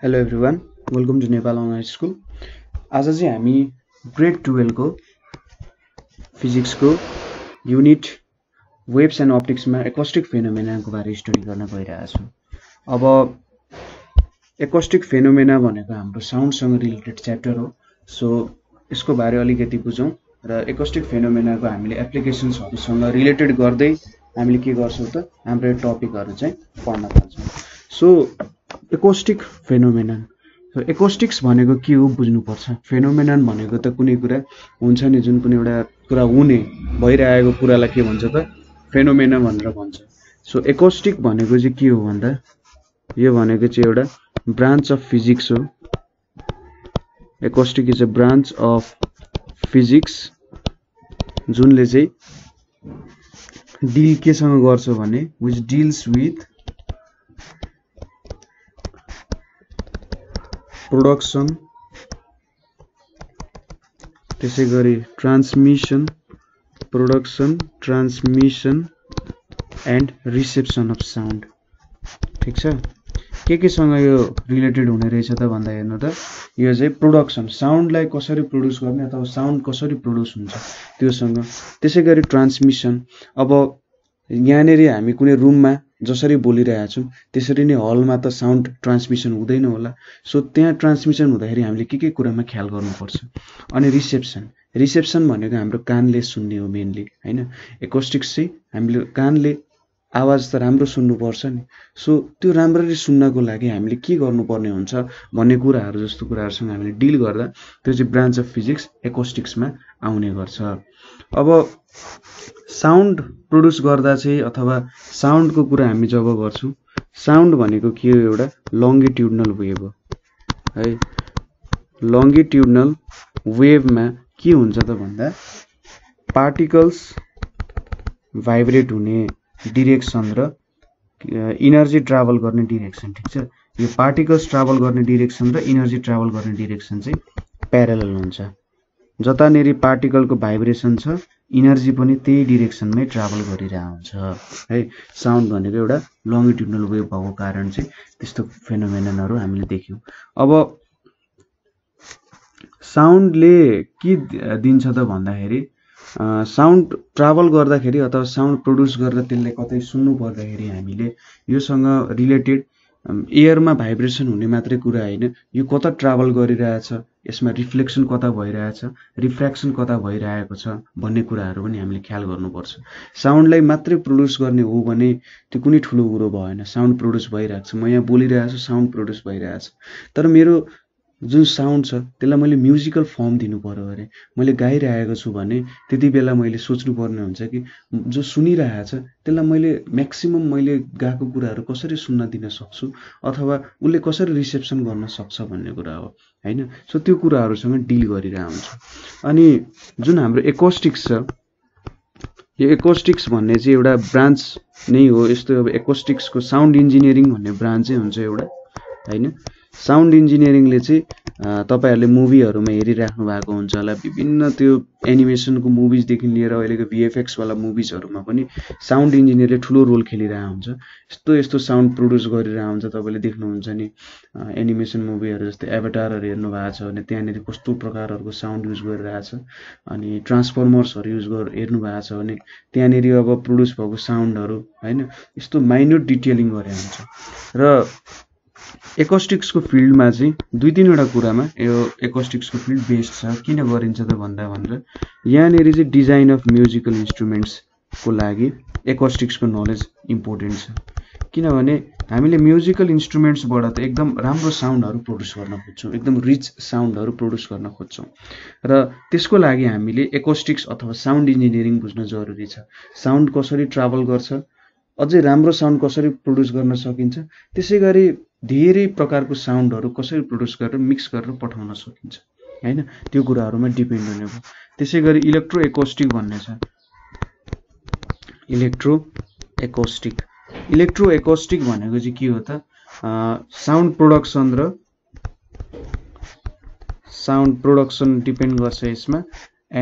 Hello everyone, welcome to Nepal online school. आज चाहिँ हामी ग्रेड 12 को फिजिक्सको युनिट वेव्स एन्ड अप्टिक्समा एकोस्टिक फेनोमेनाको बारे स्टडी गर्न गइरहेछौँ। अब एकोस्टिक फेनोमेना भनेको हाम्रो साउन्डसँग रिलेटेड च्याप्टर हो। सो यसको बारे अलिकति बुझौँ र एकोस्टिक फेनोमेनाको हामीले एप्लिकेसन्सहरूसँग रिलेटेड गर्दै हामीले के गर्छौँ त हाम्रो टपिकहरू चाहिँ पढ्न थाल्छौँ। सो एकोस्टिक फेनोमेनन, एकोस्टिक्स भनेको के हो बुझ्नुपर्छ। फेनोमेनन भनेको त कुनै कुरा हुन्छ नि, जुन कुनै एउटा कुरा हुने भइरहेको कुरालाई के भन्छ त फेनोमेना भनेर भन्छ। सो एकोस्टिक भनेको चाहिँ के हो भन्दा यो भनेको चाहिँ एउटा ब्रान्च अफ फिजिक्स हो। Acoustic is a branch of physics जुनले चाहिँ डिल केसँग गर्छ भने विच डिल्स विथ प्रोडक्सन, त्यसै गरी transmission, production, transmission and reception of sound. ठिक छ, केसँग यो रिलेटेड हुने रहेछ त भन्दा हेर्नु त यो चाहिँ प्रोडक्सन, साउन्डलाई कसरी प्रड्युस गर्ने अथवा साउन्ड कसरी प्रड्युस हुन्छ त्योसँग। त्यसै गरी ट्रान्समिसन, अब यहाँनिर हामी कुनै रुममा जसरी बोलिरहेका छौँ त्यसरी नै हलमा त साउन्ड ट्रान्समिसन हुँदैन होला। सो त्यहाँ ट्रान्समिसन हुँदाखेरि हामीले के कुरामा ख्याल गर्नुपर्छ। अनि रिसेप्सन भनेको हाम्रो कानले सुन्ने हो मेनली, होइन। एकोस्टिक्स चाहिँ हामीले कानले आवाज त राम्रो सुन्नुपर्छ नि। सो त्यो राम्ररी सुन्नको लागि हामीले के गर्नुपर्ने हुन्छ भन्ने कुराहरू जस्तो कुराहरूसँग हामीले डिल गर्दा त्यो चाहिँ ब्रान्च अफ फिजिक्स एकोस्टिक्समा आउने गर्छ। अब साउन्ड प्रड्युस गर्दा चाहिँ अथवा साउन्डको कुरा हामी जब गर्छौँ, साउन्ड भनेको के हो, एउटा लङ्गिट्युडनल वेभ हो है। लङ्गिट्युडनल वेभमा के हुन्छ त भन्दा पार्टिकल्स भाइब्रेट हुने डिरेक्सन र इनर्जी ट्राभल गर्ने डिरेक्सन। ठिक छ, यो पार्टिकल्स ट्राभल गर्ने डिरेक्सन र इनर्जी ट्राभल गर्ने डिरेक्सन चाहिँ प्यारलल हुन्छ। जतानेरि पार्टिकलको भाइब्रेसन छ इनर्जी पनि त्यही डिरेक्सनमै ट्राभल गरिरहेको हुन्छ है। साउन्ड भनेको एउटा लङ्गिट्युडनल वेभ भएको कारण चाहिँ त्यस्तो फेनोमेननहरू हामीले देख्यौँ। अब साउन्डले के दिन्छ त भन्दाखेरि साउन्ड ट्राभल गर्दाखेरि अथवा साउन्ड प्रड्युस गरेर त्यसले कतै सुन्नु पर्दाखेरि हामीले योसँग रिलेटेड एयरमा भाइब्रेसन हुने मात्रै कुरा होइन, यो कता ट्राभल गरिरहेछ, यसमा रिफ्लेक्सन कता भइरहेछ, रिफ्र्याक्सन कता भइरहेको छ भन्ने कुराहरू पनि हामीले ख्याल गर्नुपर्छ। साउन्डलाई मात्रै प्रड्युस गर्ने हो भने त्यो कुनै ठुलो कुरो भएन। साउन्ड प्रड्युस भइरहेको छ, म यहाँ बोलिरहेको छु, साउन्ड प्रड्युस भइरहेछ, तर मेरो जुन साउन्ड छ त्यसलाई मैले म्युजिकल फर्म दिनु पर्यो अरे मैले गाइरहेको छु भने त्यति बेला मैले सोच्नुपर्ने हुन्छ कि जो सुनिरहेछ त्यसलाई मैले म्याक्सिमम मैले गाएको कुराहरू कसरी सुन्न दिन सक्छु अथवा उसले कसरी रिसेप्सन गर्न सक्छ भन्ने कुरा हो, होइन। सो त्यो कुराहरूसँग डिल गरिरहेको हुन्छ। अनि जुन हाम्रो एकोस्टिक्स छ, यो एकोस्टिक्स भन्ने चाहिँ एउटा ब्रान्च नै हो। यस्तो अब एकोस्टिक्सको साउन्ड इन्जिनियरिङ भन्ने ब्रान्चै हुन्छ एउटा, होइन। साउन्ड इन्जिनियरिङले चाहिँ तपाईँहरूले मुभीहरूमा हेरिराख्नु भएको हुन्छ होला, विभिन्न त्यो एनिमेसनको मुभिजदेखि लिएर अहिलेको भिएफएक्सवाला मुभिजहरूमा पनि साउन्ड इन्जिनियरले ठुलो रोल खेलिरहेको हुन्छ। यस्तो यस्तो साउन्ड प्रड्युस गरिरहेको हुन्छ, तपाईँले देख्नुहुन्छ नि एनिमेसन मुभीहरू जस्तै एभाटारहरू हेर्नु भएको छ भने त्यहाँनिर कस्तो प्रकारहरूको साउन्ड युज गरिरहेछ। अनि ट्रान्सफर्मर्सहरू हेर्नु भएको छ भने त्यहाँनिर अब प्रड्युस भएको साउन्डहरू, होइन, यस्तो माइन्युट डिटेलिङ गरेको हुन्छ। र एकोस्टिक्सको फिल्डमा चाहिँ दुई तिनवटा कुरामा यो एकोस्टिक्सको फिल्ड बेस्ड छ। किन गरिन्छ त भन्दा भनेर यहाँनिर चाहिँ डिजाइन अफ म्युजिकल इन्स्ट्रुमेन्ट्सको लागि एकोस्टिक्सको नलेज इम्पोर्टेन्ट छ। किनभने हामीले म्युजिकल इन्स्ट्रुमेन्ट्सबाट त एकदम राम्रो साउन्डहरू प्रड्युस गर्न खोज्छौँ, एकदम रिच साउन्डहरू प्रड्युस गर्न खोज्छौँ र त्यसको लागि हामीले एकोस्टिक्स अथवा साउन्ड इन्जिनियरिङ बुझ्न जरुरी छ। साउन्ड कसरी ट्राभल गर्छ, अझै राम्रो साउन्ड कसरी प्रड्युस गर्न सकिन्छ, त्यसै गरी धेरै प्रकारको साउन्डहरू कसरी प्रड्युस गरेर मिक्स गरेर पठाउन सकिन्छ, होइन। त्यो कुराहरूमा डिपेन्ड हुने भयो। त्यसै गरी इलेक्ट्रो एकोस्टिक भन्ने छ। इलेक्ट्रो एकोस्टिक भनेको चाहिँ के हो त, साउन्ड प्रोडक्सन डिपेन्ड गर्छ यसमा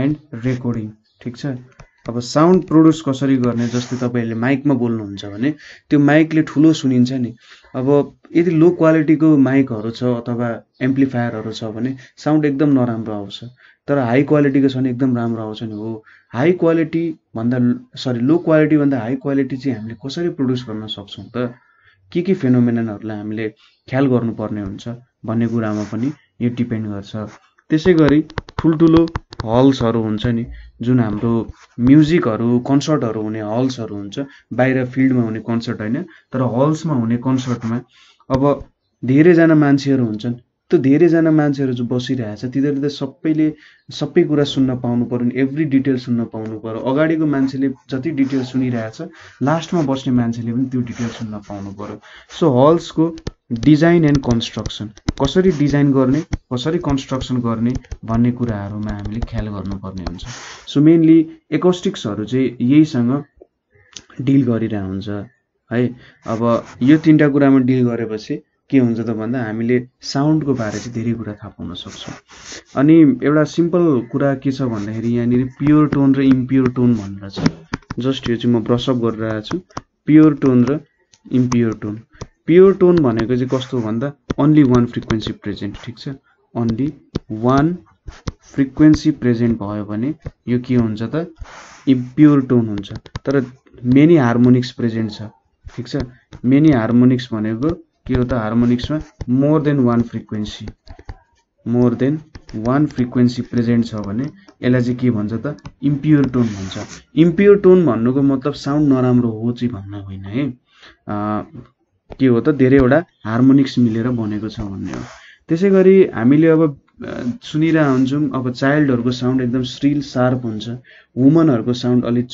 एन्ड रेकर्डिङ। ठिक छ, अब साउन्ड प्रोड्युस कसरी गर्ने, जस्तै तपाईँले माइकमा बोल्नुहुन्छ भने त्यो माइकले ठुलो सुनिन्छ नि। अब यदि लो क्वालिटीको माइकहरू छ अथवा एम्प्लिफायरहरू छ भने साउन्ड एकदम नराम्रो आउँछ, तर हाई क्वालिटीको छ भने एकदम राम्रो आउँछ नि। हो, हाई क्वालिटी भन्दा लो क्वालिटी भन्दा हाई क्वालिटी चाहिँ हामीले कसरी प्रोड्युस गर्न सक्छौँ त, के फेनोमेननहरूलाई हामीले ख्याल गर्नुपर्ने हुन्छ भन्ने कुरामा पनि यो डिपेन्ड गर्छ। त्यसै गरी ठुल्ठुलो हल्सहरू हुन्छ नि, जुन हाम्रो म्युजिकहरू कन्सर्टहरू हुने हल्सहरू हुन्छ, बाहिर फिल्डमा हुने कन्सर्ट होइन तर हल्समा हुने कन्सर्टमा अब धेरैजना मान्छेहरू हुन्छन्। त्यो धेरैजना मान्छेहरू जो बसिरहेछ तिनीहरूले त सबै कुरा सुन्न पाउनु पर्यो नि, एभ्री डिटेल सुन्न पाउनु पर्यो। अगाडिको मान्छेले जति डिटेल सुनिरहेछ लास्टमा बस्ने मान्छेले पनि त्यो डिटेल सुन्न पाउनु पर्यो। सो हल्सको डिजाइन एन्ड कन्स्ट्रक्सन कसरी डिजाइन गर्ने, कसरी कन्स्ट्रक्सन गर्ने भन्ने कुराहरूमा हामीले ख्याल गर्नुपर्ने हुन्छ। सो मेनली एकोस्टिक्सहरू चाहिँ यहीसँग डिल गरिरहेको हुन्छ है। अब यो तीनटा कुरामा डिल गरेपछि के हुन्छ त भन्दा हामीले साउन्डको बारे चाहिँ धेरै कुरा थाहा पाउन सक्छौँ। अनि एउटा सिम्पल कुरा के छ भन्दाखेरि यहाँनिर प्योर टोन र इम्प्योर टोन भनेर छ। जस्ट यो चाहिँ म ब्रसअप गरिरहेको छु, प्योर टोन र इम्प्योर टोन। प्योर टोन भनेको चाहिँ कस्तो भन्दा ओन्ली वान फ्रिक्वेन्सी प्रेजेन्ट, ठिक छ, ओन्ली वान फ्रिक्वेन्सी प्रेजेन्ट भयो भने यो के हुन्छ त इम्प्योर टोन हुन्छ। तर मेनी हार्मोनिक्स प्रेजेन्ट छ, ठिक छ। मेनी हार्मोनिक्स भनेको के हो त, हार्मोनिक्समा more than one frequency present छ भने यसलाई चाहिँ के भन्छ त इम्प्योर टोन भन्छ। इम्प्योर टोन भन्नुको मतलब साउन्ड नराम्रो हो चाहिँ भन्न होइन है, के हो त धेरैवटा हार्मोनिक्स मिलेर बनेको छ भन्ने हो। त्यसै गरी हामीले अब सुनिरहेको हुन्छौँ, अब चाइल्डहरूको साउन्ड एकदम श्रिल सार्प हुन्छ, वुमनहरूको साउन्ड अलिक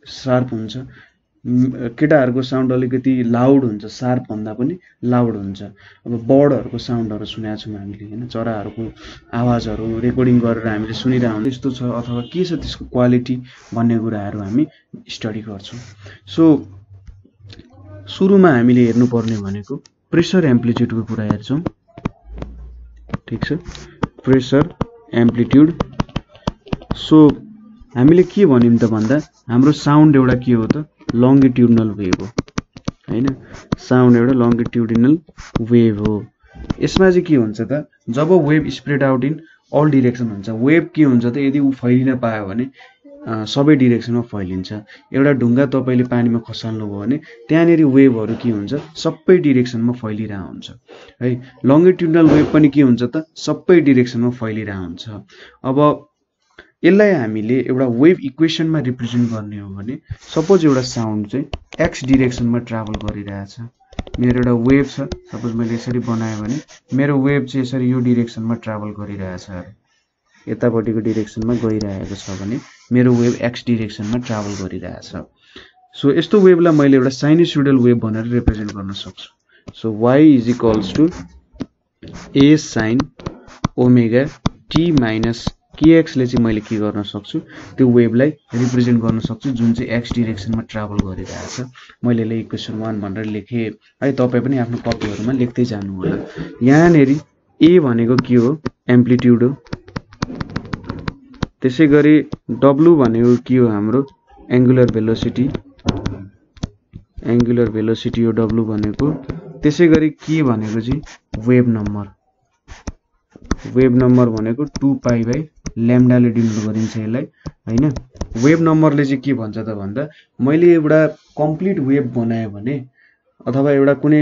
सार्प हुन्छ, केटाहरूको साउन्ड अलिकति लाउड हुन्छ, सार्प भन्दा पनि लाउड हुन्छ। अब बर्डहरूको साउन्डहरू सुनेको छौँ हामीले होइन, चराहरूको आवाजहरू रेकर्डिङ गरेर हामीले सुनिरहेको हुन्छ, यस्तो छ अथवा के छ त्यसको क्वालिटी भन्ने कुराहरू हामी स्टडी गर्छौँ। सो सुरुमा हामीले हेर्नुपर्ने भनेको प्रेसर एम्प्लिट्युडको कुरा हेर्छौँ, ठिक छ, प्रेसर एम्प्लिट्युड। सो हामीले के भन्यौँ त भन्दा हाम्रो साउन्ड एउटा के हो त लङ्गिट्युडनल वेभ हो होइन, साउन्ड एउटा लङ्गिट्युडिनल वेभ हो। यसमा चाहिँ के हुन्छ त जब wave spread out in all direction हुन्छ, वेभ के हुन्छ त यदि ऊ फैलिन पायो भने सबै डिरेक्सनमा फैलिन्छ। एउटा ढुङ्गा तपाईँले पानीमा खसाल्नुभयो भने त्यहाँनिर वेभहरू के हुन्छ सबै डिरेक्सनमा फैलिरहेको हुन्छ है। लङ्गिट्युडनल वेभ पनि के हुन्छ त सबै डिरेक्सनमा फैलिरहेको हुन्छ। अब यसलाई हामीले एउटा वेभ इक्वेसनमा रिप्रेजेन्ट गर्ने हो भने सपोज एउटा साउन्ड चाहिँ एक्स डिरेक्सनमा ट्राभल गरिरहेछ, मेरो एउटा वेभ छ, सपोज मैले यसरी बनाएँ भने मेरो वेभ चाहिँ यसरी यो डिरेक्सनमा ट्राभल गरिरहेछ अरे, यतापट्टिको डिरेक्सनमा गइरहेको छ भने मेरो वेभ एक्स डिरेक्सनमा ट्राभल गरिरहेछ। सो यस्तो वेभलाई मैले एउटा साइनुसोइडल वेभ भनेर रिप्रेजेन्ट गर्न सक्छु। So Y is equals to A sine omega T minus केएक्सले चाहिँ मैले के गर्न सक्छु त्यो वेभलाई रिप्रेजेन्ट गर्न सक्छु जुन चाहिँ एक्स डिरेक्सनमा ट्राभल गरिरहेछ। मैले यसलाई इक्वेसन 1 भनेर लेखेँ है, तपाईँ पनि आफ्नो कपीहरूमा लेख्दै जानु होला। यहाँनिर ए भनेको के हो एम्प्लिट्युड हो, त्यसै गरी डब्लु भनेको के हो हाम्रो एङ्गुलर भेलोसिटी हो डब्लु भनेको। त्यसै गरी के भनेको चाहिँ वेभ नम्बर भनेको 2 पाई बाई ल्याम्डाले डिनोट गरिन्छ यसलाई हैन। वेभ नम्बरले चाहिँ के भन्छ त भन्दा मैले एउटा कम्प्लिट वेभ बनाएँ भने अथवा एउटा कुनै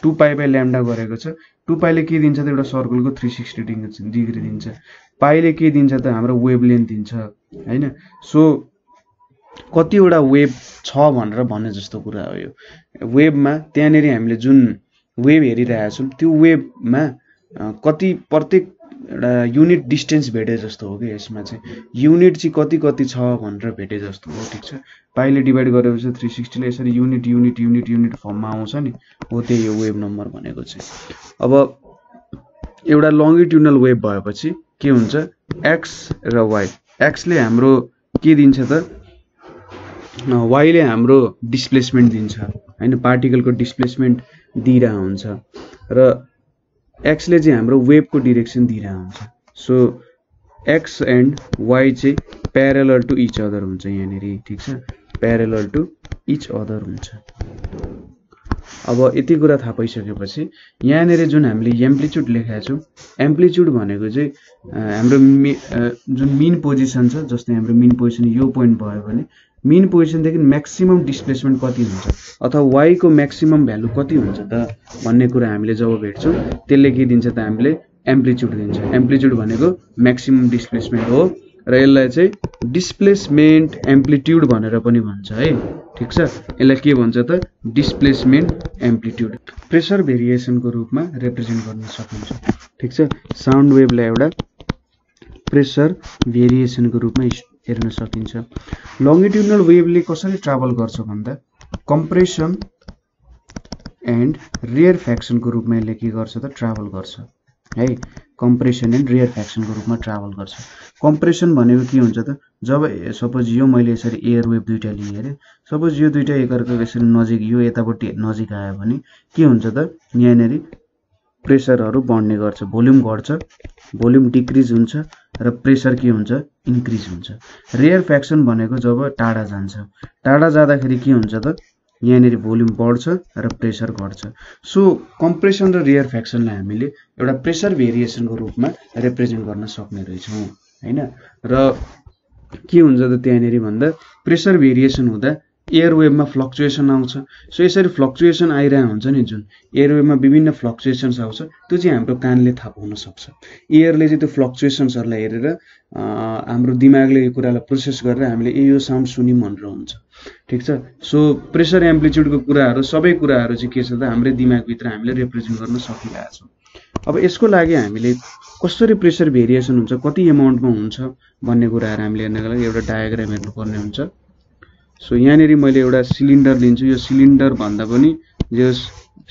2 पाई बाई ल्याम्डा गरेको छ, 2 पाईले के दिन्छ त एउटा सर्कलको 360 डिग्री दिन्छ, पाईले के दिन्छ त हाम्रो वेभ लेन्थ दिन्छ हैन। सो कतिवटा वेभ छ भनेर भने जस्तो कुरा हो यो। वेभमा त्यहाँनिर हामीले जुन वेभ हेरिरहेका छौँ त्यो वेभमा कति प्रत्येक एउटा युनिट डिस्टेन्स भेटे जस्तो हो कि यसमा चाहिँ युनिट चाहिँ कति छ भनेर भेटे जस्तो हो, ठिक छ। पाईले डिभाइड गरेपछि 360 ले यसरी युनिट फर्ममा आउँछ नि, हो त्यही हो वेभ नम्बर भनेको चाहिँ। अब एउटा लङ्गिट्युडनल वेभ भएपछि के हुन्छ एक्स र वाइ, एक्सले हाम्रो के दिन्छ त वाइले हाम्रो डिस्प्लेसमेन्ट दिन्छ हैन, पार्टिकलको डिस्प्लेसमेन्ट दिइरहेको हुन्छ र एक्सले चाहिँ हाम्रो वेभको डिरेक्सन दिइरहेको हुन्छ। सो एक्स एन्ड वाई चाहिँ प्यारेलल टु इच अदर हुन्छ यहाँनिर, ठिक छ, प्यारेलल टु इच अदर हुन्छ। अब यति कुरा थाहा पाइसकेपछि यहाँनिर जुन हामीले एम्प्लिट्युड लेखेका छौँ, एम्प्लिट्युड भनेको चाहिँ हाम्रो जुन मिन पोजिसन छ, जस्तै हाम्रो मिन पोजिसन यो पोइन्ट भयो भने मिन पोजिसनदेखि म्याक्सिमम डिस्प्लेसमेन्ट कति हुन्छ अथवा वाई को म्याक्सिमम भ्यालु कति हुन्छ त भन्ने कुरा हामीले जब भेट्छौँ त्यसले के दिन्छ त हामीले एम्प्लिट्युड दिन्छ। एम्प्लिट्युड भनेको म्याक्सिमम डिस्प्लेसमेन्ट हो र यसलाई चाहिँ डिस्प्लेसमेन्ट एम्प्लिट्युड भनेर पनि भन्छ है, ठिक छ। यसलाई के भन्छ त डिस्प्लेसमेन्ट एम्प्लिट्युड। प्रेसर भेरिएसनको रूपमा रिप्रेजेन्ट गर्न सकिन्छ, ठिक छ। साउन्ड वेभलाई एउटा प्रेसर भेरिएसनको रूपमा हेर्न सकिन्छ। लङ्गिट्युडनल वेभले कसरी ट्राभल गर्छ भन्दा कम्प्रेसन एन्ड रेयरफ्याक्सनको रूपमा यसले के गर्छ त ट्राभल गर्छ है, कम्प्रेसन एन्ड रेयरफ्याक्सनको रूपमा ट्राभल गर्छ। कम्प्रेसन भनेको के हुन्छ त जब सपोज यो मैले यसरी एयर वेभ दुईटा लिएँ अरे, सपोज यो दुईटा एकअर्काको यसरी नजिक यो यतापट्टि नजिक आयो भने के हुन्छ त यहाँनिर प्रेसरहरू बढ्ने गर्छ, भोल्युम घट्छ, भोल्युम डिक्रिज हुन्छ र प्रेसर के हुन्छ इन्क्रिज हुन्छ। रेयरफ्याक्सन भनेको जब टाढा जान्छ, टाढा जाँदाखेरि के हुन्छ त यहाँनिर भोल्युम बढ्छ र प्रेसर घट्छ। सो कम्प्रेसन र रेयरफ्याक्सनलाई हामीले एउटा प्रेसर भेरिएसनको रूपमा रिप्रेजेन्ट गर्न सक्ने रहेछौँ हैन। र के हुन्छ त त्यहाँनिर भन्दा प्रेसर भेरिएसन हुँदा एयर वेभमा फ्लक्चुएसन आउँछ। सो यसरी फ्लक्चुएसन आइरहेको हुन्छ नि, जुन एयर वेभमा विभिन्न फ्लक्चुएसन्स आउँछ त्यो चाहिँ हाम्रो कानले थाहा पाउन सक्छ। एयरले चाहिँ त्यो फ्लक्चुएसन्सहरूलाई हेरेर हाम्रो दिमागले यो कुरालाई प्रोसेस गरेर हामीले यो साउन्ड सुन्यौँ भनेर हुन्छ, ठिक छ। सो प्रेसर एम्प्लिट्युडको कुराहरू सबै कुराहरू चाहिँ के छ त हाम्रो दिमागभित्र हामीले रिप्रेजेन्ट गर्न सकिरहेको छौँ। अब यसको लागि हामीले कसरी प्रेसर भेरिएसन हुन्छ, कति एमाउन्टमा हुन्छ भन्ने कुराहरू हामीले हेर्नको लागि एउटा डायग्राम हेर्नुपर्ने हुन्छ। सो यहाँनिर मैले एउटा सिलिन्डर लिन्छु, यो सिलिन्डर भन्दा पनि जो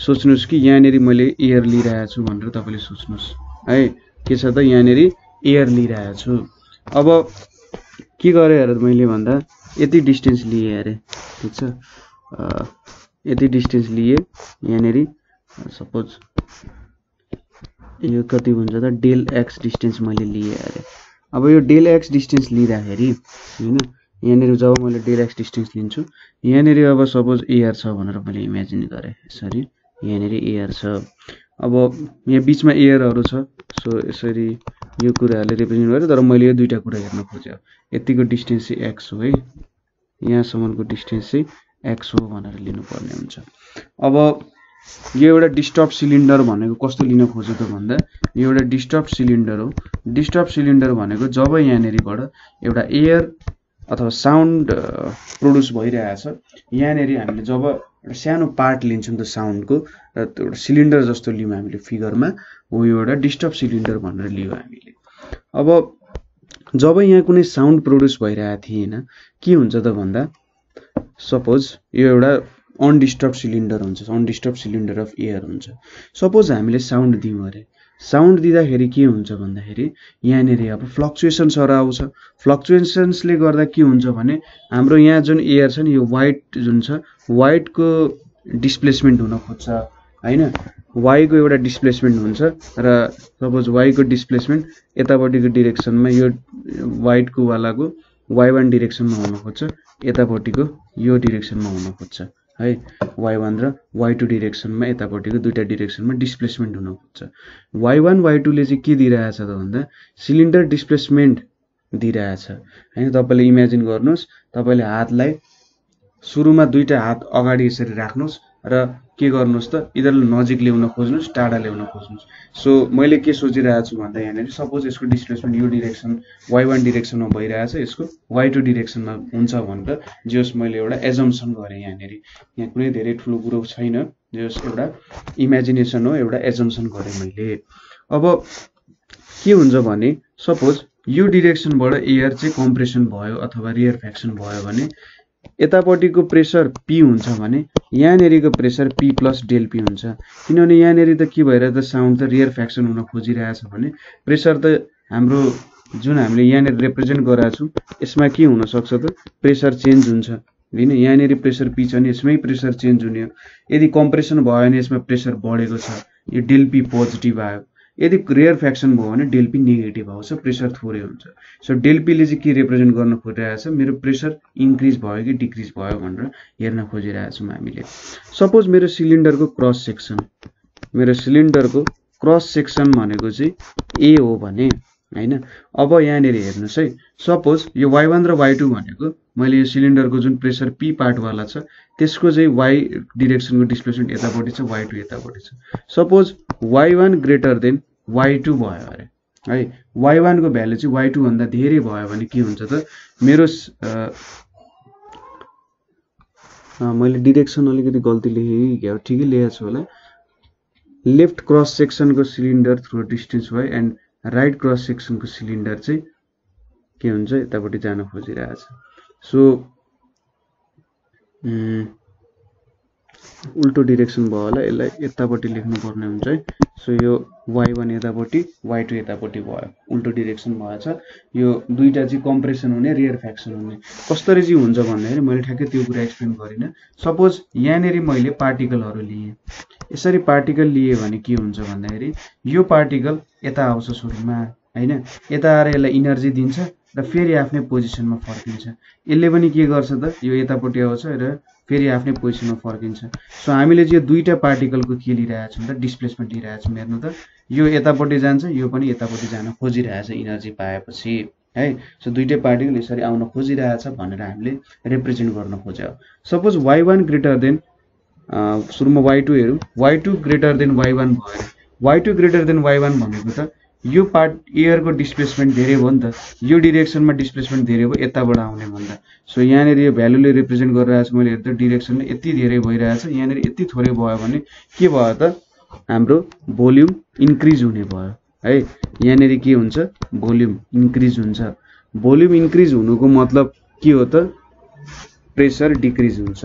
सोच्नुहोस् कि यहाँनिर मैले एयर लिइरहेको छु भनेर तपाईँले सोच्नुहोस् है, के छ त यहाँनिर एयर लिइरहेको छु। अब के गरेँ अरे मैले भन्दा यति डिस्टेन्स लिएँ अरे, ठिक छ, यति डिस्टेन्स लिएँ यहाँनिर सपोज यो कति हुन्छ त डेल एक्स डिस्टेन्स मैले लिएँ अरे। अब यो डेल एक्स डिस्टेन्स लिँदाखेरि हैन यहाँनिर जब मैले डेल एक्स डिस्टेन्स लिन्छु यहाँनिर अब सपोज एयर छ भनेर मैले इमेजिन गरेँ, यसरी यहाँनिर एयर छ। अब यहाँ बिचमा एयरहरू छ, सो यसरी यो कुराहरूले रिप्रेजेन्ट गरेँ, तर मैले यो दुईटा कुरा हेर्न खोजेँ। यतिको डिस्टेन्स चाहिँ एक्स हो है, यहाँसम्मको डिस्टेन्स चाहिँ एक्स हो भनेर लिनुपर्ने हुन्छ। अब यो एउटा डिस्टर्ब सिलिन्डर भनेको कस्तो लिन खोज्यो त भन्दा यो एउटा डिस्टर्ब सिलिन्डर हो। डिस्टर्ब सिलिन्डर भनेको जब यहाँनिरबाट एउटा एयर अथवा साउन्ड प्रोड्युस भइरहेछ, यहाँनिर हामीले जब एउटा सानो पार्ट लिन्छौँ त साउन्डको र त्यो एउटा सिलिन्डर जस्तो लियौँ हामीले फिगरमा, हो यो एउटा डिस्टर्ब सिलिन्डर भनेर लियौँ हामीले। अब जब यहाँ कुनै साउन्ड प्रोड्युस भइरहेको थिएन के हुन्छ त भन्दा सपोज यो एउटा अनडिस्टर्ब सिलिन्डर हुन्छ, अनडिस्टर्ब सिलिन्डर अफ एयर हुन्छ। सपोज हामीले साउन्ड दियौँ अरे, साउन्ड दिँदाखेरि के हुन्छ भन्दाखेरि यहाँनिर अब फ्लक्चुएसन्सहरू आउँछ। फ्लक्चुएसन्सले गर्दा के हुन्छ भने हाम्रो यहाँ जुन एयर छ नि यो वाइट जुन छ वाइटको डिस्प्लेसमेन्ट हुन खोज्छ हैन, वाईको एउटा डिस्प्लेसमेन्ट हुन्छ र सपोज वाईको डिस्प्लेसमेन्ट यतापट्टिको डिरेक्सनमा यो वाइटको वालाको y1 डिरेक्सनमा हुन खोज्छ, यतापट्टिको यो डिरेक्सनमा हुन खोज्छ है, y1 र y2 डिरेक्सनमा यतापट्टिको दुईटा डिरेक्सनमा डिस्प्लेसमेन्ट हुन खोज्छ। y1 y2 ले चाहिँ के दिइरहेछ त भन्दा सिलिन्डर डिस्प्लेसमेन्ट दिइरहेछ हैन। तपाईले इमेजिन गर्नुस्, तपाईले हातलाई सुरुमा दुईटा हात अगाडि यसरी राख्नुस् र के गर्नुस् त इदरले नजिक ल्याउन खोज्नुस्, टाढा ल्याउन खोज्नुस्। सो मैले के सोचिरहेको छु भन्दा यहाँनिर सपोज यसको डिस्प्लेसमेन्ट यो डिरेक्सन y1 डिरेक्सनमा भइरहेछ, यसको y2 डिरेक्सनमा हुन्छ भनेर जस मैले एउटा एजम्पसन गरेँ। यहाँनिर यहाँ कुनै धेरै ठुलो कुरो छैन, जस एउटा इमेजिनेसन हो, एउटा एजम्पसन गरेँ मैले। अब के हुन्छ भने सपोज यो डिरेक्सनबाट एयर चाहिँ कम्प्रेसन भयो अथवा रेयरफ्याक्सन भयो भने यतापट्टिको प्रेसर P हुन्छ भने यहाँनिरको pressure P plus del P हुन्छ। किनभने यहाँनिर त के भइरहेछ त साउन्ड त रेयरफ्याक्सन हुन खोजिरहेछ भने प्रेसर त हाम्रो जुन हामीले यहाँनिर रिप्रेजेन्ट गरेका छौँ यसमा के हुन सक्छ त प्रेसर चेन्ज हुन्छ हैन। यहाँनिर प्रेसर P छ नि यसमै प्रेसर चेन्ज हुने हो। यदि कम्प्रेसन भयो भने यसमा प्रेसर बढेको छ, यो डेल P पोजिटिभ आयो। यदि रेयर फ्र्याक्सन भयो भने डेल पी नेगेटिभ आउँछ, प्रेसर थोरै हुन्छ। सो डेल पीले चाहिँ के रिप्रेजेन्ट गर्न खोजिरहेको छ, मेरो प्रेसर इन्क्रिज भयो कि डिक्रिज भयो भनेर हेर्न खोजिरहेको छौँ हामीले। सपोज मेरो सिलिन्डरको क्रस सेक्सन, मेरो सिलिन्डरको क्रस सेक्सन भनेको चाहिँ ए हो भने हैन, अब यहाँनिर हेर्नुहोस् है, सपोज यो y1 र y2 भनेको मैले यो सिलिन्डरको जुन प्रेसर पी पार्टवाला छ त्यसको चाहिँ y डिरेक्सनको डिस्प्लेसमेन्ट यतापट्टि छ, y2 यतापट्टि छ। Suppose y1 greater than y2 भयो अरे है, y1 को भ्यालु चाहिँ y2 भन्दा धेरै भयो भने के हुन्छ त, मेरो मैले डिरेक्सन अलिकति गल्ती लेखेँ, ठिकै लेखेको छु होला। लेफ्ट क्रस सेक्सनको cylinder through distance y and right cross सेक्सनको सिलिन्डर चाहिँ के हुन्छ, यतापट्टि जान खोजिरहेछ। सो उल्टो डिरेक्सन भयो होला, यसलाई यतापट्टि लेख्नु पर्ने हुन्छ है। सो यो y1 यतापट्टि y2 यतापट्टि भयो, उल्टो डिरेक्सन भएछ। यो दुईटा चाहिँ कम्प्रेसन हुने, रियर फ्र्याक्सन हुने कसरी चाहिँ हुन्छ भन्दाखेरि मैले ठ्याक्कै त्यो कुरा एक्सप्लेन गरिनँ। सपोज यहाँनिर मैले पार्टिकलहरू लिएँ, यसरी पार्टिकल लिए भने के हुन्छ भन्दाखेरि यो पार्टिकल यता आउँछ सुरुमा हैन, यता आएर यसलाई इनर्जी दिन्छ र फेरि आफ्नै पोजिसनमा फर्किन्छ। यसले पनि के गर्छ त, यो यतापट्टि आउँछ र फेरि आफ्नै पोजिसनमा फर्किन्छ। सो हामीले चाहिँ यो दुईटा पार्टिकलको के लिइरहेको छौँ त, डिस्प्लेसमेन्ट लिइरहेको छौँ। हेर्नु त, यो यतापट्टि जान्छ, यो पनि यतापट्टि जान खोजिरहेछ इनर्जी पाएपछि है। सो दुईटै पार्टिकल यसरी आउन खोजिरहेछ भनेर हामीले रिप्रेजेन्ट गर्न खोज्यौँ। सपोज y1 ग्रेटर देन सुरुमा y2 हेरौँ, y2 ग्रेटर देन y1 भयो, y2 ग्रेटर देन y1 भनेको त यो पार्ट एयरको डिस्प्लेसमेन्ट धेरै भयो नि त, यो डिरेक्सनमा डिस्प्लेसमेन्ट धेरै भयो यताबाट आउने भन्दा। सो यहाँनिर यो भ्यालुले रिप्रेजेन्ट गरिरहेको छु मैले, हेर्दा डिरेक्सनले यति धेरै भइरहेछ, यहाँनिर यति थोरै भयो भने के भयो त, हाम्रो भोल्युम इन्क्रिज हुने भयो है। यहाँनिर के हुन्छ, भोल्युम इन्क्रिज हुन्छ। भोल्युम इन्क्रिज हुनुको मतलब के हो त, प्रेसर डिक्रिज हुन्छ,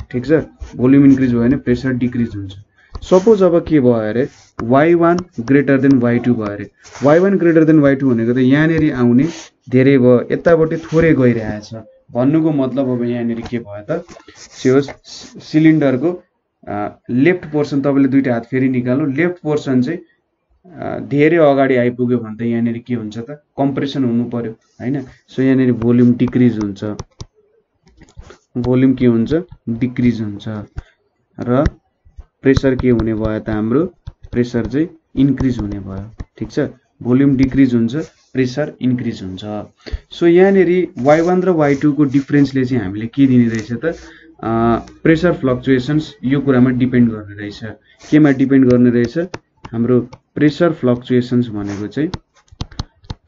ठिक छ। भोल्युम इन्क्रिज भयो भने प्रेसर डिक्रिज हुन्छ। सपोज अब के भयो अरे y1 ग्रेटर देन y2 भयो अरे, y1 ग्रेटर देन y2 भनेको त यहाँनिर आउने धेरै भयो, यतापट्टि थोरै गइरहेछ भन्नुको मतलब अब यहाँनिर के भयो त, सिलिन्डरको लेफ्ट पोर्सन तपाईँले दुईटा हात फेरि निकाल्नु, लेफ्ट पोर्सन चाहिँ धेरै अगाडि आइपुग्यो भने त यहाँनिर के हुन्छ त, कम्प्रेसन हुनु पर्यो हैन। सो यहाँनिर भोल्युम डिक्रिज हुन्छ, भोल्युम के हुन्छ, डिक्रिज हुन्छ र प्रेसर के हुने भयो त, हाम्रो प्रेसर चाहिँ इन्क्रिज हुने भयो, ठिक छ। भोल्युम डिक्रिज हुन्छ, प्रेसर इन्क्रिज हुन्छ। सो यहाँनिर y1 र y2 को डिफरेन्सले चाहिँ हामीले के दिने रहेछ त, प्रेसर फ्लक्चुएसन्स यो कुरामा डिपेन्ड गर्ने रहेछ। केमा डिपेन्ड गर्ने रहेछ, हाम्रो प्रेसर फ्लक्चुएसन्स भनेको चाहिँ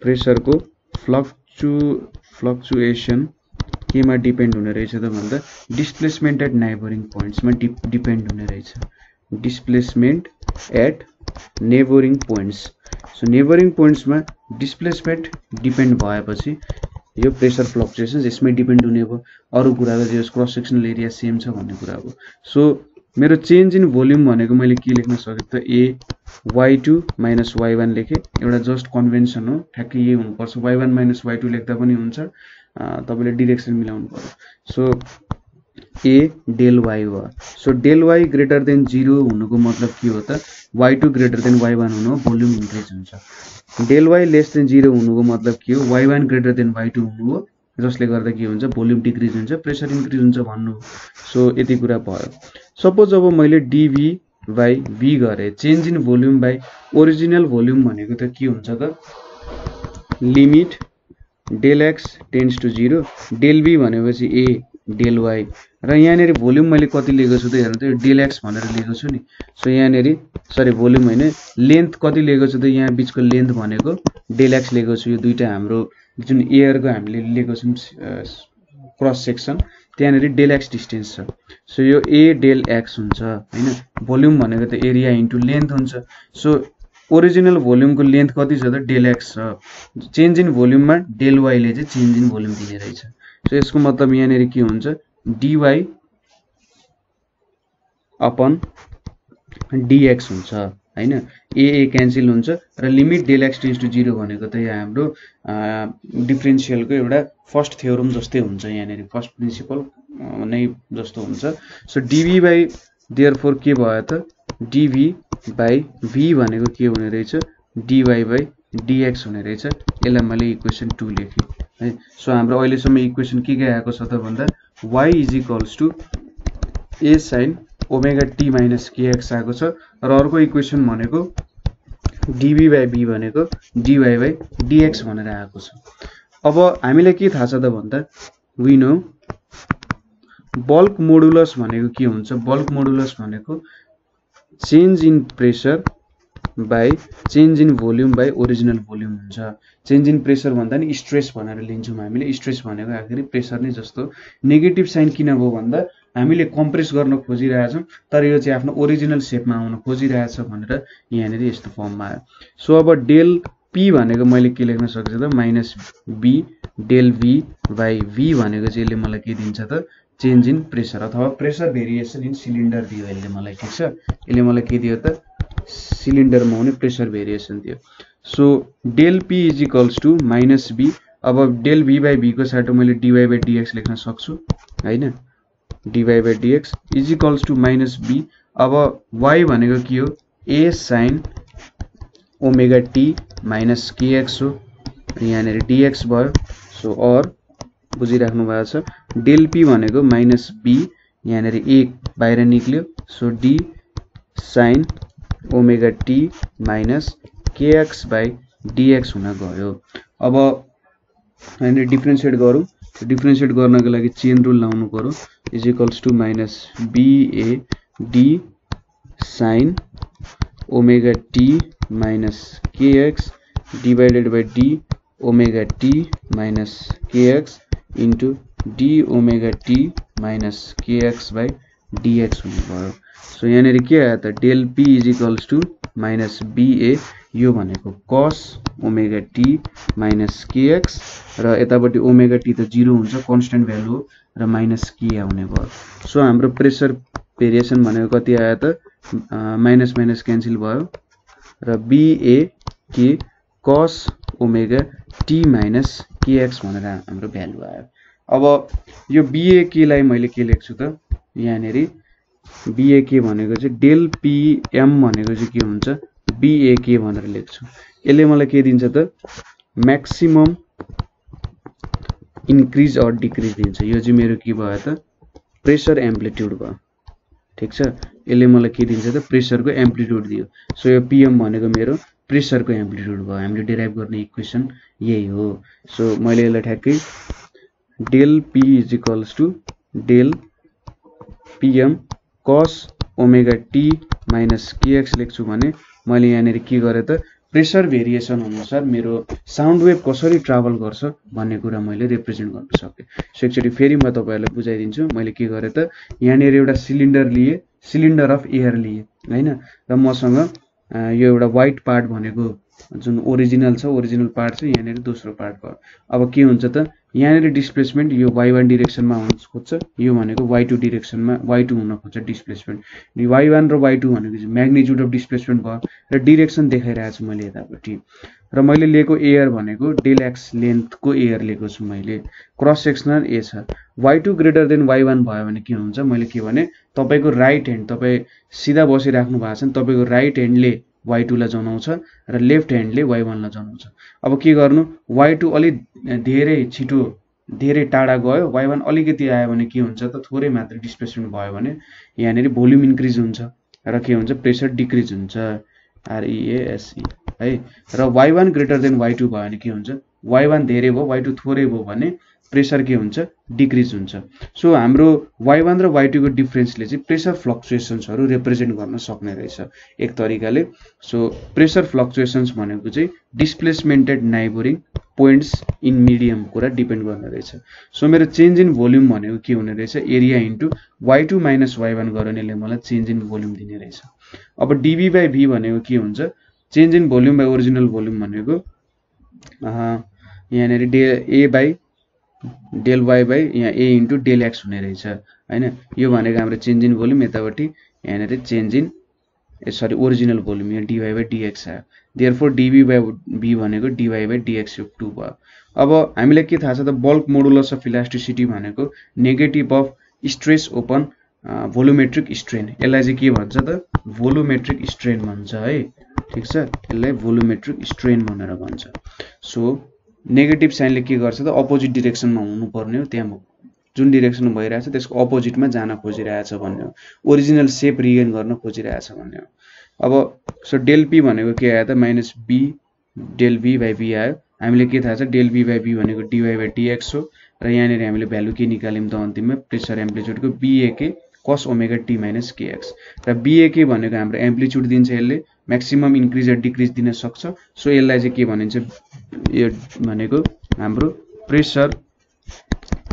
प्रेसरको फ्लक्चुएसन केमा डिपेन्ड हुने रहेछ त भन्दा डिस्प्लेसमेन्ट एट नेबरिङ पोइन्ट्समा डिपेन्ड हुने रहेछ। Displacement at neighbouring points. So neighbouring पोइन्ट्समा डिस्प्लेसमेन्ट डिपेन्ड भएपछि यो प्रेसर फ्लक्चुएसन्स यसमै डिपेन्ड हुने भयो। अरू कुरा त यो क्रस सेक्सनल एरिया सेम छ भन्ने कुरा हो। सो मेरो चेन्ज इन भोल्युम भनेको मैले के लेख्न सकेँ त, ए y2 माइनस y1 लेखेँ, एउटा जस्ट कन्भेन्सन हो, ठ्याक्कै यही हुनुपर्छ। y1 माइनस y2 लेख्दा पनि हुन्छ, तपाईँले डिरेक्सन मिलाउनु पर्यो। सो ए डेल वाई भयो। So del y greater than 0 हुनुको मतलब के हो त, y2 ग्रेटर देन y1 हुनु हो, भोल्युम इन्क्रिज हुन्छ। डेल वाई लेस देन 0 हुनुको मतलब के हो, y1 ग्रेटर देन y2 हुनु हो, जसले गर्दा के हुन्छ, भोल्युम डिक्रिज हुन्छ, प्रेसर इन्क्रिज हुन्छ भन्नु। सो यति कुरा भयो। सपोज अब मैले dv बाई v गरेँ, change in volume by original volume भनेको त के हुन्छ त, limit del x tends to 0, del v भनेपछि a डेल वाई, र यहाँनिर भोल्युम मैले कति लिएको छु त हेर्नु त, डेल एक्स भनेर लिएको छु नि। सो यहाँनिर सरी भोल्युम होइन, लेन्थ कति लिएको छु त, यहाँ बिचको लेन्थ भनेको डेल एक्स लिएको छु। यो दुईटा हाम्रो जुन एयरको हामीले लिएको छौँ क्रस सेक्सन, त्यहाँनिर डेल एक्स डिस्टेन्स छ। सो यो ए डेल एक्स हुन्छ हैन। भोल्युम भनेको त एरिया इन्टु लेन्थ हुन्छ। सो ओरिजिनल भोल्युमको लेन्थ कति छ त, डेल एक्स छ। चेन्ज इन भोल्युममा डेल वाईले चाहिँ चेन्ज इन भोल्युम दिने रहेछ। सो यसको मतलब यहाँनिर के हुन्छ, dy अपन dx हुन्छ हैन। ए क्यान्सल हुन्छ र limit del x tends to 0 भनेको त यहाँ हाम्रो डिफरेन्शियलको एउटा फर्स्ट थ्योरम जस्तै हुन्छ, यहाँनिर फर्स्ट प्रिन्सिपल नै जस्तो हुन्छ। सो dv बाई देयरफोर के भयो त, dv by v भनेको के हुने रहेछ dy by dx हुने रहेछ यसलाई मैले इक्वेसन 2 लेखेँ है सो हाम्रो अहिलेसम्म इक्वेसन के आएको छ त भन्दा y = a sin omega t minus kx आएको छ र अर्को इक्वेसन भनेको dv by v भनेको dy by dx भनेर आएको छ अब हामीलाई के थाहा छ त भन्दा we know बल्क मोडुलस भनेको के हुन्छ बल्क मोडुलस भनेको change in pressure by change in volume by original volume हुन्छ चेन्ज इन प्रेसर भन्दा नि स्ट्रेस भनेर लिन्छौँ हामीले स्ट्रेस भनेको आखिर प्रेसर नै जस्तो नेगेटिभ साइन किन भयो भन्दा हामीले कम्प्रेस गर्न खोजिरहेछौँ तर यो चाहिँ आफ्नो ओरिजिनल शेपमा आउन खोजिरहेछ भनेर यहाँनिर यस्तो फर्ममा आयो सो अब डेल p भनेको मैले के लेख्न सक्छु त minus b del v by v भनेको चाहिँ यसले मलाई के दिन्छ त चेन्ज इन प्रेसर अथवा प्रेसर भेरिएसन इन सिलिन्डर दियो यसले मलाई ठिक छ यसले मलाई के दियो त सिलिन्डरमा हुने प्रेसर भेरिएसन दियो so del p = minus b अब डेल v बाई v को साटो मैले dy बाई dx लेख्न सक्छु हैन dy by dx = minus b अब y भनेको के हो a sin omega t minus kx हो यहाँनिर dx भयो सो और बुझिराख्नु भएको छ डेल p भनेको माइनस b यहाँनिर a बाहिर निक्ल्यो so d sin omega t minus kx by dx हुन गयो अब यहाँनिर डिफरेन्शिएट गरौँ डिफरेन्शिएट गर्नको लागि चेन रुल लाउनु पर्यो = minus ba d sin omega t minus kx divided by d omega t minus kx into d omega t minus kx by dx हुने भयो सो यहाँनिर के आयो त डेल p = माइनस ba यो भनेको cos omega t minus kx र यतापट्टि ओमेगा t त 0 हुन्छ कन्स्टेन्ट भ्यालु हो र माइनस k आउने भयो सो हाम्रो प्रेसर भेरिएसन भनेको कति आयो त माइनस माइनस क्यान्सल भयो र ba k cos omega t minus kx भनेर हाम्रो भ्यालु आयो अब यो ba k लाई मैले के लेख्छु त यहाँनिर ba k भनेको चाहिँ डेल pm भनेको चाहिँ के हुन्छ ba k भनेर लेख्छु यसले मलाई के दिन्छ त म्याक्सिमम इन्क्रिज अर डिक्रिज दिन्छ यो चाहिँ मेरो के भयो त प्रेसर एम्प्लिट्युड भयो ठीक छ यसले मलाई के दिन्छ त प्रेसरको एम्प्लिट्युड दियो सो यो pm भनेको मेरो प्रेसरको एम्प्लिट्युड भयो हामीले डिराइभ गर्ने इक्वेसन यही हो सो मैले यसलाई ठ्याक्कै del p = del pm cos omega t minus kx लेख्छु भने मैले यहाँनिर के गरे त प्रेसर भेरिएसन अनुसार मेरो साउन्ड वेभ कसरी ट्राभल गर्छ भन्ने कुरा मैले रिप्रेजेन्ट गर्न सके सो एकचोटि फेरि म तपाईहरुलाई बुझाइदिन्छु मैले के गरे त यहाँनिर एउटा सिलिन्डर लिए सिलिन्डर अफ एयर लिए हैन र मसँग यो एउटा व्हाइट पार्ट भनेको जुन ओरिजिनल छ ओरिजिनल पार्ट चाहिँ यहाँनिर दोस्रो पार्ट भयो अब के हुन्छ त यहाँनिर डिस्प्लेसमेन्ट यो y1 डाइरेक्सनमा हुन खोज्छ यो भनेको y2 डाइरेक्सनमा y2 हुन खोज्छ डिस्प्लेसमेन्ट y1 र y2 भनेको चाहिँ म्याग्निट्युड अफ डिस्प्लेसमेन्ट भयो र डाइरेक्सन देखाइरहेको छु मैले यतापट्टि र मैले लिएको एयर भनेको डेल x लेन्थको एयर लिएको छु मैले क्रस सेक्सनल ए छ y2 ग्रेटर देन y1 भयो भने के हुन्छ मैले के भने तपाईको राइट ह्यान्ड तपाई सिधा बसिराख्नु भएको छ नि तपाईको राइट ह्यान्डले y2 लाई जनाउँछ र लेफ्ट ह्यान्डले y1 लाई जनाउँछ अब के गर्नु y2 अलि धेरै छिटो धेरै टाढा गयो y1 अलिकति आयो भने के हुन्छ त थोरै मात्र डिस्प्लेसमेन्ट भयो भने यहाँनिर भोल्युम इन्क्रिज हुन्छ र के हुन्छ प्रेसर डिक्रिज हुन्छ REASE है र y1 ग्रेटर देन y2 भयो भने के हुन्छ y1 धेरै भयो y2 थोरै भयो भने प्रेसर के हुन्छ डिक्रिज हुन्छ सो हाम्रो y1 र y2 को डिफरेन्सले चाहिँ प्रेसर फ्लक्चुएसन्सहरु रिप्रेजेन्ट गर्न सक्ने रहेछ एक तरिकाले सो प्रेसर फ्लक्चुएसन्स भनेको चाहिँ displacement at neighbouring points in medium कुरा डिपेन्ड गर्ने रहेछ सो मेरो चेन्ज इन भोल्युम भनेको के हुने रहेछ area into y2 minus y1 गरेर यसले मलाई चेन्ज इन भोल्युम दिने रहेछ अब dv बाइ v भनेको के हुन्छ change in volume by original volume भनेको यहाँनिर a by del y by यहाँ a इन्टु डेल x हुने रहेछ हैन यो भनेको हाम्रो चेन्ज इन भोल्युम यतापट्टि यहाँनिर change in sorry original volume यहाँ dy बाइ dx आयो देयरफोर dv बाइ v भनेको dy बाइ dx यो 2 भयो अब हामीलाई के थाहा छ त बल्क मोडुलस अफ इलास्टिसिटी भनेको negative of stress open volumetric strain, यसलाई चाहिँ के भन्छ त भोलोमेट्रिक स्ट्रेन भन्छ है। ठिक छ, यसलाई भोलोमेट्रिक स्ट्रेन भनेर भन्छ। सो नेगेटिभ साइनले के गर्छ त अपोजिट डिरेक्सनमा हुनुपर्ने हो, त्यहाँ जुन डिरेक्सनमा भइरहेछ त्यसको अपोजिटमा जान खोजिरहेछ भन्ने हो, ओरिजिनल सेप रिगेन गर्न खोजिरहेछ भन्ने हो। अब सो डेल पी भनेको के आयो त minus b del b by b आयो। हामीले के थाहा छ डेल बी बाई बी भनेको डिवाई बाई डिएक्स हो र यहाँनिर हामीले भ्यालु के निकाल्यौँ त अन्तिममा प्रेसर एम्प्लिट्युडको बिएके कस ओमेगा टी माइनस केएक्स र बिएके भनेको हाम्रो एम्प्लिट्युड दिन्छ, यसले म्याक्सिमम इन्क्रिज र डिक्रिज दिन सक्छ। सो यसलाई चाहिँ के भनिन्छ यो भनेको हाम्रो प्रेसर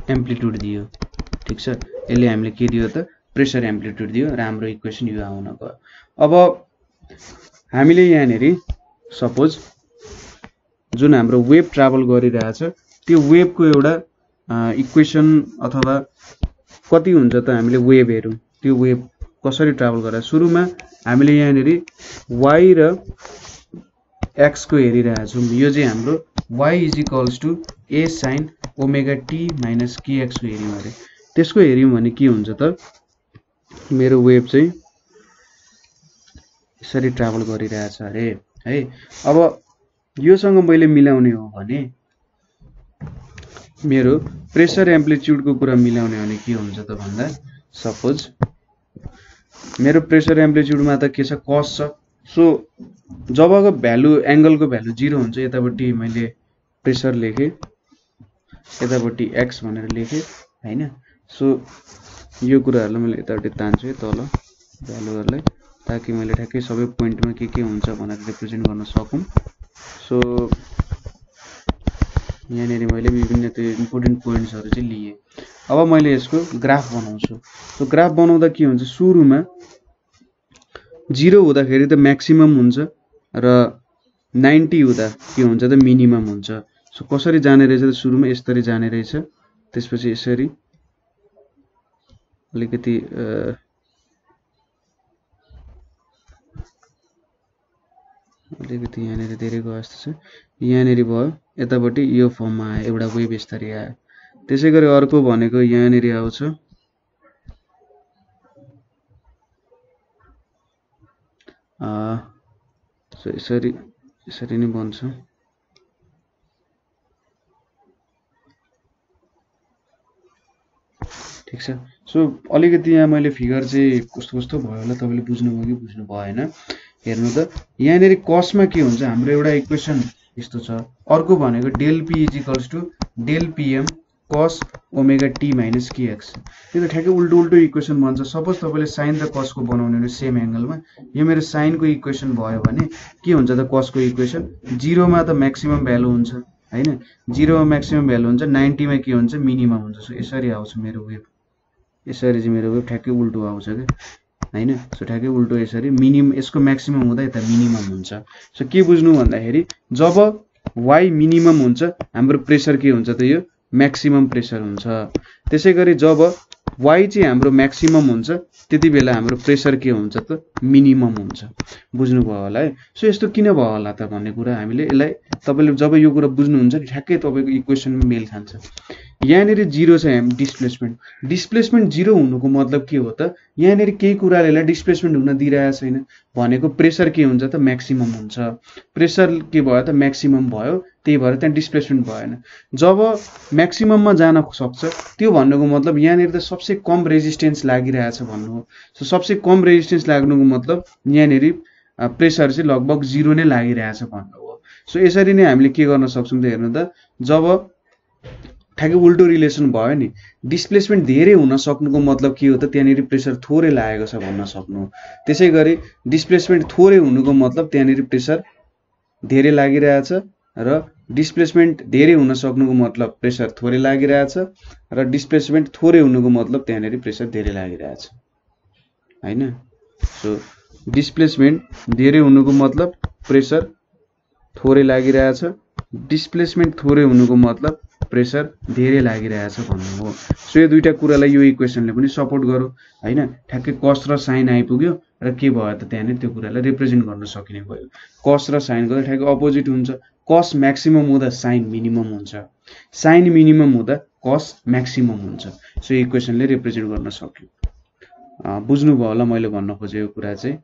एम्प्लिट्युड दियो। ठिक छ, यसले हामीले के दियो त प्रेसर एम्प्लिट्युड दियो र हाम्रो इक्वेसन यो आउन गयो। अब हामीले यहाँनिर सपोज जुन हाम्रो वेभ ट्राभल गरिरहेछ त्यो वेभको एउटा इक्वेसन अथवा कति हुन्छ त हामीले वेभ हेरौँ, त्यो वेभ कसरी ट्राभल गरेर सुरुमा हामीले यहाँनिर वाई र एक्स को हेरिरहेछौँ। यो चाहिँ हाम्रो y is equals to A sine omega T minus k x को हेऱ्यौँ अरे, त्यसको हेऱ्यौँ भने के हुन्छ त मेरो वेभ चाहिँ यसरी ट्राभल गरिरहेछ अरे है। अब योसँग मैले मिलाउने हो भने मेरो प्रेसर एम्प्लिट्युडको कुरा मिलाउने हो भने के हुन्छ त भन्दा सपोज मेरो प्रेसर एम्प्लिट्युडमा त के छ कस छ। सो जबको भ्यालु एंगलको भ्यालु 0 हुन्छ यतापट्टि मैले प्रेसर लेखेँ, यतापट्टि एक्स भनेर लेखेँ हैन। सो यो कुराहरुलाई मैले यतापट्टि तान्छु है तल भ्यालुहरुलाई, ताकि मैले ठ्याक्कै सबै पोइन्टमा के हुन्छ भनेर रिप्रेजेन्ट गर्न सकौं। सो यहाँनिर मैले विभिन्न त्यो इम्पोर्टेन्ट पोइन्ट्सहरु चाहिँ लिए। अब मैले यसको ग्राफ बनाउँछु। सो ग्राफ बनाउँदा के हुन्छ सुरुमा 0 हुँदाखेरि त म्याक्सिमम हुन्छ र 90 हुँदा के हुन्छ त मिनिमम हुन्छ। सो कसरी जाने रहेछ त सुरुमा यसरी जाने रहेछ, त्यसपछि यसरी अलिकति यहाँनिर धेरै गयो जस्तो छ, यहाँनिर भयो यतापट्टि यो फर्ममा आयो एउटा वेभ यसरी आयो। त्यसैगरी अर्को भनेको यहाँनिर आउँछ सो यसरी नै बन्छ। ठीक छ। सो अलिकति यहाँ मैले फिगर चाहिँ कस्तो कस्तो भयो होला तपाईले बुझ्नुभयो कि बुझ्नु भएन हेर्नु त। यहाँनिर कसमा के हुन्छ हाम्रो एउटा इक्वेसन यस्तो छ, अर्को भनेको del p is equals to del p m cos omega T minus k x. यो त ठ्याक्कै उल्टो उल्टो इक्वेसन बन्छ। सपोज तपाईले साइन र कसको बनाउने हो सेम एंगलमा, यो मेरो साइनको इक्वेसन भयो भने के हुन्छ त कसको इक्वेसन 0 मा त म्याक्सिमम भ्यालु हुन्छ हैन, 0 मा म्याक्सिमम भ्यालु हुन्छ, 90 मा के हुन्छ मिनिमम हुन्छ। सो यसरी आउँछ मेरो वेभ, यसरी चाहिँ मेरो वेभ ठ्याक्कै उल्टो आउँछ के हैन। सो ठ्याक्कै उल्टो यसरी मिनिमम यसको म्याक्सिमम हुँदा यता मिनिमम हुन्छ। सो के बुझ्नु भन्दाखेरि जब y मिनिमम हुन्छ हाम्रो प्रेसर के हुन्छ त यो म्याक्सिमम प्रेसर हुन्छ। त्यसैगरी जब y चाहिँ हाम्रो म्याक्सिमम हुन्छ त्यति बेला हाम्रो प्रेसर के हुन्छ त मिनिमम हुन्छ। बुझ्नु भयो होला है। सो यस्तो किन भयो होला त भन्ने कुरा हामीले यसलाई तपाईले जब यो कुरा बुझ्नुहुन्छ नि ठ्याक्कै तपाईको इक्वेसनमा मेल खान्छ। यहाँनिर 0 छ डिस्प्लेसमेन्ट, डिस्प्लेसमेन्ट 0 हुनुको मतलब के हो त यहाँनिर केही कुराले यसलाई डिस्प्लेसमेन्ट हुन दिइरहेको छैन भनेको प्रेसर के हुन्छ त म्याक्सिमम हुन्छ। प्रेसर के भयो त म्याक्सिमम भयो, त्यही भएर त्यहाँ डिस्प्लेसमेन्ट भएन। जब म्याक्सिमममा जान सक्छ त्यो भन्नुको मतलब यहाँनिर त सबसे कम रेजिस्टेन्स लागिरहेछ भन्नु हो। सो सबसे कम रेजिस्टेन्स लाग्नुको मतलब यहाँनिर प्रेसर चाहिँ लगभग 0 नै लागिरहेछ भन्नु हो। सो यसरी नै हामीले के गर्न सक्छौं त हेर्नु त जब ठ्याक्कै उल्टो रिलेसन भयो नि, डिस्प्लेसमेन्ट धेरै हुन सक्नुको मतलब के हो त त्यहाँनिर प्रेसर थोरै लागेको छ भन्न सक्नु। त्यसैगरी डिस्प्लेसमेन्ट थोरै हुनुको मतलब त्यहाँनिर प्रेसर धेरै लागिरहेछ र डिस्प्लेसमेन्ट धेरै हुन सक्नुको मतलब प्रेसर थोरै लागिरहेछ र डिस्प्लेसमेन्ट थोरै हुनुको मतलब त्यहाँनिर प्रेसर धेरै लागिरहेछ हैन। सो डिस्प्लेसमेन्ट धेरै हुनुको मतलब प्रेसर थोरै लागिरहेछ, डिस्प्लेसमेन्ट थोरै हुनुको मतलब प्रेसर धेरै लागिरहेछ भन्नु हो। सो यो दुईटा कुरालाई यो इक्वेसनले पनि सपोर्ट गर्यो हैन। ठ्याक्कै कस र साइन आइपुग्यो र के भयो त त्यहाँनिर त्यो कुरालाई रिप्रेजेन्ट गर्न सकिने भयो। कस र साइनको त ठ्याक्कै अपोजिट हुन्छ। कस म्याक्सिमम हुँदा साइन मिनिमम हुन्छ, साइन मिनिमम हुँदा कस म्याक्सिमम हुन्छ। सो इक्वेसनले रिप्रेजेन्ट गर्न सक्यो। बुझ्नुभयो होला मैले भन्न खोजेको कुरा चाहिँ।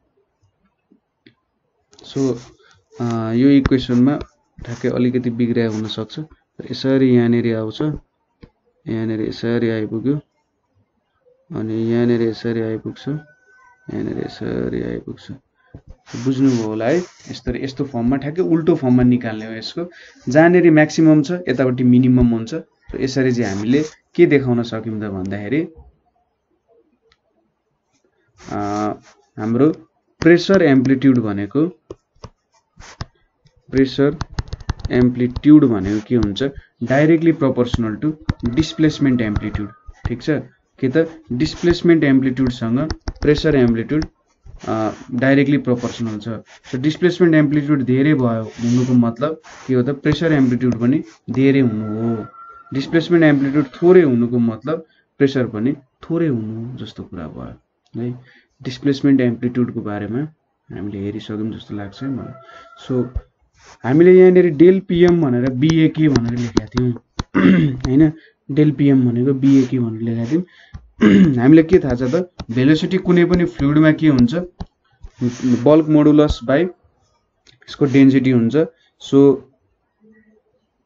सो यो इक्वेसनमा ठ्याक्कै अलिकति बिग्रिया हुन सक्छ। यसरी यहाँनेरि आउँछ, यहाँनेरि यसरी आइपुग्यो, अनि यहाँनेरि यसरी आइपुग्छ, यहाँनेरि यसरी आइपुग्छ। बुझ्नुभयो होला है। यस्तो फर्ममा ठ्याक्कै उल्टो फर्ममा निकाल्ने हो यसको। जहाँनेरि म्याक्सिमम छ यतापट्टि मिनिमम हुन्छ। यसरी चाहिँ हामीले के देखाउन सक्यौं त भन्दाखेरि हाम्रो प्रेसर एम्प्लिट्युड भनेको के हुन्छ, directly proportional to displacement amplitude. ठीक छ, के त डिस्प्लेसमेन्ट एम्प्लिट्युडसँग प्रेसर एम्प्लिट्युड डाइरेक्टली प्रोपोर्सनल छ। सो डिस्प्लेसमेन्ट एम्प्लिट्युड धेरै भयो हुनुको मतलब के हो त, प्रेसर एम्प्लिट्युड पनि धेरै हुनु हो। डिस्प्लेसमेन्ट एम्प्लिट्युड थोरै हुनुको मतलब प्रेसर पनि थोरै हुनु जस्तो कुरा भयो है। डिस्प्लेसमेन्ट एम्प्लिट्युडको बारेमा हामीले हेरिसक्यौं जस्तो लाग्छ मलाई। सो हामीले यहाँनेरि डेल पीएम भनेर बीएके भनेर लेखेका थियौं हैन। डेल पीएम भनेको बीएके भनेर लेखेका थियौं। हामीले के थाहा छ त, भेलोसिटी कुनै पनि फ्लुइडमा के हुन्छ, बल्क मोडुलस बाइ यसको डेन्सिटी हुन्छ। सो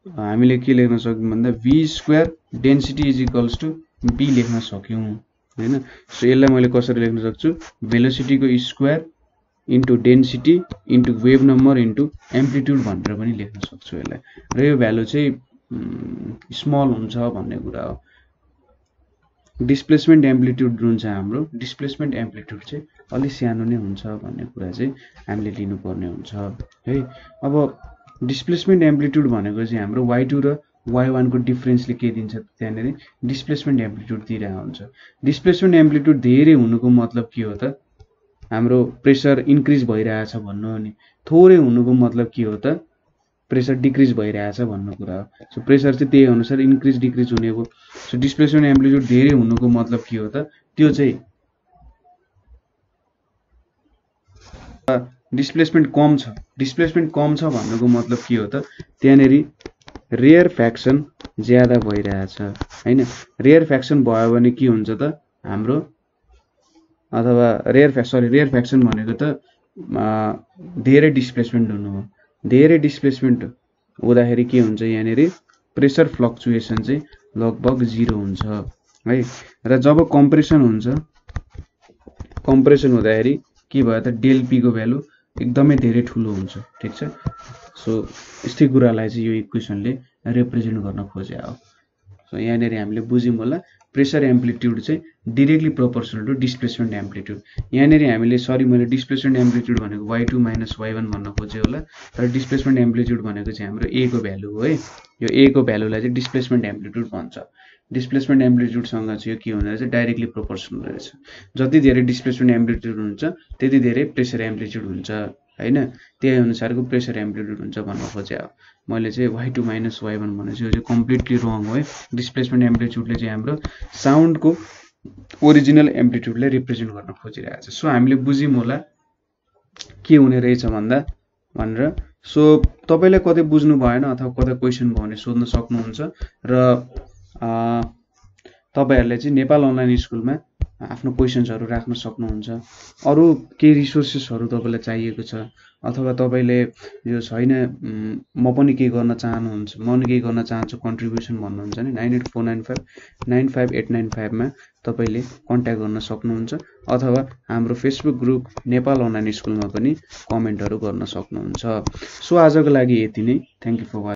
हामीले के लेख्न सक्यौं भन्दा v² density is equals to b लेख्न सक्यौं हैन। सो यसलाई मैले कसरी लेख्न सक्छु, भेलोसिटीको square into density into wave number into amplitude भनेर पनि लेख्न सक्छु यसलाई। र यो भ्यालु चाहिँ स्मल हुन्छ भन्ने कुरा हो। डिस्प्लेसमेन्ट एम्प्लिट्युड जुन छ हाम्रो, डिस्प्लेसमेन्ट एम्प्लिट्युड चाहिँ अलि सानो नै हुन्छ भन्ने कुरा चाहिँ हामीले लिनुपर्ने हुन्छ है। अब डिस्प्लेसमेन्ट एम्प्लिट्युड भनेको चाहिँ हाम्रो y2 र y1 को डिफरेन्सले के दिन्छ, त्यहाँनेर डिस्प्लेसमेन्ट एम्प्लिट्युड दिइरहेको हुन्छ। डिस्प्लेसमेन्ट एम्प्लिट्युड धेरै हुनुको मतलब के हो त, हाम्रो प्रेसर इन्क्रिज भइरहेछ भन्नु हो नि। थोरै हुनुको मतलब के हो त, प्रेसर डिक्रिज भइरहेछ भन्ने कुरा हो। सो प्रेसर चाहिँ त्यही अनुसार इन्क्रिज डिक्रिज हुने हो। सो डिस्प्लेसमेन्ट एम्प्लिट्युड धेरै हुनुको मतलब के हो त, त्यो चाहिँ डिस्प्लेसमेन्ट कम छ। डिस्प्लेसमेन्ट कम छ भन्नुको मतलब के हो त, त्यहाँनेरि रेयर फ्याक्सन ज्यादा भइरहेछ हैन। रेयर फ्याक्सन भयो भने के हुन्छ त हाम्रो, अथवा रेयर फ्याक्सन भनेको त धेरै डिस्प्लेसमेन्ट हुनु हो। धेरै डिस्प्लेसमेन्ट हुँदाखेरि के हुन्छ, यहाँनेरि प्रेसर फ्लक्चुएसन चाहिँ लगभग 0 हुन्छ है। र जब कम्प्रेसन हुन्छ, कम्प्रेसन हुँदाखेरि के भयो त, डेल पी को भ्यालु एकदमै धेरै ठुलो हुन्छ। ठीक छ, सो यस्तै कुरालाई चाहिँ यो इक्वेसनले रिप्रेजेन्ट गर्न खोजे हो। सो यहाँनेरि हामीले बुझ्यौं होला, प्रेसर एम्प्लिट्युड चाहिँ directly proportional to displacement amplitude. यहाँनेरि हामीले मैले डिस्प्लेसमेन्ट एम्प्लिट्युड भनेको y2 माइनस y1 भन्न खोजे होला, तर डिस्प्लेसमेन्ट एम्प्लिट्युड भनेको चाहिँ हाम्रो a को भ्यालु हो है। यो a को भ्यालुलाई चाहिँ डिस्प्लेसमेन्ट एम्प्लिट्युड भन्छ। डिस्प्लेसमेन्ट एम्प्लिट्युडसँग चाहिँ यो के हुँदो रहेछ, डाइरेक्टली प्रोपोर्सनल रहेछ। जति धेरै डिस्प्लेसमेन्ट एम्प्लिट्युड हुन्छ त्यति धेरै प्रेसर एम्प्लिट्युड हुन्छ हैन। त्यही अनुसारको प्रेसर एम्प्लिट्युड हुन्छ भन्न खोजे हो। मैले चाहिँ y2 माइनस y1 भनेपछि यो चाहिँ कम्प्लिटली रङ हो है। डिस्प्लेसमेन्ट एम्प्लिट्युडले चाहिँ हाम्रो साउन्डको ओरिजिनल एम्प्लिट्युडले रिप्रेजेन्ट गर्न खोजिरहेको छ। सो हामीले बुझ्यौं होला के हुने रहेछ भन्दा भनेर। सो तपाईले कतै बुझ्नु भएन अथवा कतै क्वेशन भयो भने सोध्न सक्नुहुन्छ। र तपाईहरुले चाहिँ नेपाल अनलाइन स्कुलमा आफ्नो क्वेशन्सहरु राख्न सक्नुहुन्छ। अरु केही रिसोर्सेसहरु तपाईलाई चाहिएको छ अथवा तपाईले यो छैन म पनि के गर्न चाहनुहुन्छ, म पनि के गर्न चाहन्छु कन्ट्रिब्युसन भन्नुहुन्छ नि 9849595895 मा तपाईले कन्ट्याक्ट गर्न सक्नुहुन्छ अथवा हाम्रो फेसबुक ग्रुप नेपाल अनलाइन स्कुलमा पनि कमेन्टहरु गर्न सक्नुहुन्छ। सो आजको लागि यति नै। Thank you for watching.